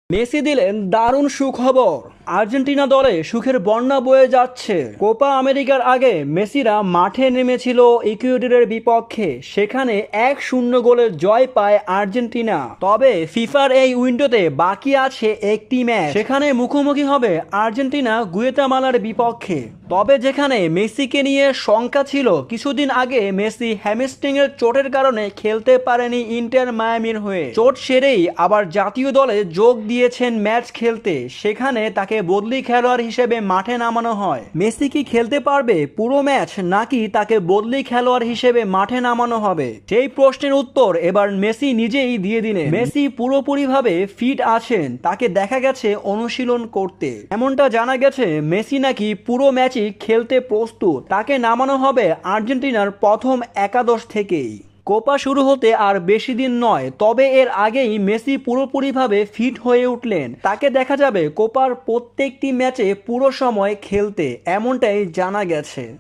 Messi দিলেন দারুণ সুখবর। আর্জেন্টিনা দলে সুখের বন্যা বয়ে যাচ্ছে। কোপা আমেরিকার আগে মেসিরা মাঠে নেমেছিল ইকুয়েডরের বিপক্ষে, সেখানে 1-0 গোলের জয় পায় আর্জেন্টিনা। তবে ফিফার এই উইন্ডোতে বাকি আছে একটি ম্যাচ, সেখানে মুখোমুখি হবে আর্জেন্টিনা গুয়েতামালার বিপক্ষে। তবে যেখানে মেসিকে নিয়ে শঙ্কা ছিল, কিছুদিন আগে মেসি হ্যামস্ট্রিংয়ের চোটের কারণে খেলতে পারেনি ইন্টার মায়ামির হয়ে। চোট সেরেই আবার জাতীয় দলে যোগ দিয়েছেন ম্যাচ খেলতে, সেখানে তাকে বদলি খেলোয়াড় হিসেবে মাঠে নামানো হয়। মেসি কি খেলতে পারবে পুরো ম্যাচ, নাকি তাকে বদলি খেলোয়াড় হিসেবে মাঠে নামানো হবে, সেই প্রশ্নের উত্তর এবার মেসি নিজেই দিয়ে দিলেন। মেসি পুরোপুরিভাবে ফিট আছেন, তাকে দেখা গেছে অনুশীলন করতে। এমনটা জানা গেছে মেসি নাকি পুরো ম্যাচই খেলতে প্রস্তুত। তাকে নামানো হবে আর্জেন্টিনার প্রথম একাদশ থেকেই। কোপা শুরু হতে আর বেশি দিন নয়, তবে এর আগেই মেসি পুরোপুরিভাবে ফিট হয়ে উঠলেন। তাকে দেখা যাবে কোপার প্রত্যেকটি ম্যাচে পুরো সময় খেলতে, এমনটাই জানা গেছে।